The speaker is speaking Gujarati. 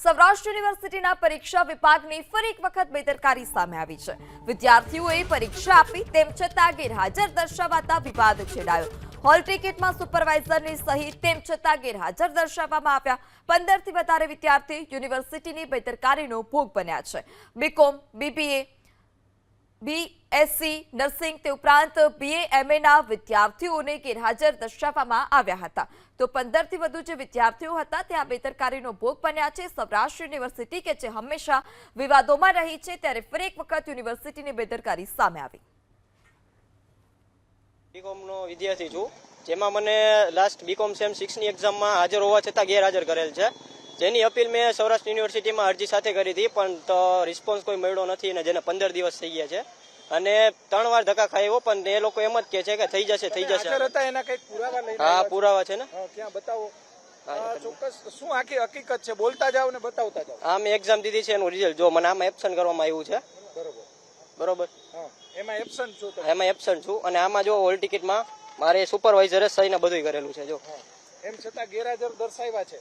સૌરાષ્ટ્ર યુનિવર્સિટીના પરીક્ષા વિભાગની ફરી એક વખત બેદરકારી સામે આવી છે। વિદ્યાર્થીઓએ પરીક્ષા આપી તેમ છતાં ગેરહાજર દર્શાવાતા વિવાદ છેડાયો। હોલ ટિકિટમાં સુપરવાઇઝરની સહી તેમ છતાં ગેરહાજર દર્શાવવામાં આવ્યા। 15 થી વધારે વિદ્યાર્થી યુનિવર્સિટીની બેદરકારીનો ભોગ બન્યા છે। બીકોમ, બીબીએ, બીએસસી નર્સિંગ તે ઉપરાંત બીએ ના વિદ્યાર્થીઓને ગેરહાજર દર્શાવવામાં આવ્યા હતા। તો 15 થી વધુ જે વિદ્યાર્થીઓ હતા તે આ બેદરકારીનો ભોગ બન્યા છે। સૌરાષ્ટ્ર યુનિવર્સિટી કે જે હંમેશા વિવાદોમાં રહી છે ત્યારે ફરી એક વખત યુનિવર્સિટીની બેદરકારી સામે આવી। બીકોમનો વિદ્યાર્થી છું, જેમાં મને લાસ્ટ બીકોમ સેમ 6 ની એક્ઝામમાં હાજર હોવા છતાં ગેરહાજર કરેલ છે, જેની અપીલ મેં સૌરાષ્ટ્ર યુનિવર્સિટીમાં અરજી સાથે કરી હતી, પણ તો રિસ્પોન્સ કોઈ મળ્યો નથી અને જેને 15 દિવસ થઈ ગયા છે અને 3 વાર ધક્કા ખાયો, પણ એ લોકો એમ જ કહે છે કે થઈ જશે થઈ જશે। એના કઈ પુરાવા લઈને હા, પુરાવા છે ને, ક્યાં બતાવો ચોક્કસ શું આખી હકીકત છે, બોલતા જાવ ને બતાવતા જાવ। આ મેં એક્ઝામ દીધી છે, એનું રિઝલ્ટ જો મને આમાં એબ્સન્ટ કરવામાં આવ્યું છે, બરોબર, એમાં એબ્સન્ટ છો તમે? એમાં એબ્સન્ટ છું અને આમાં જો હોલ ટિકિટમાં મારે સુપરવાઇઝરે સહીને બધું કરેલું છે। જો એમ છતાં ગેરહાજર દર્શાવ્યા છે?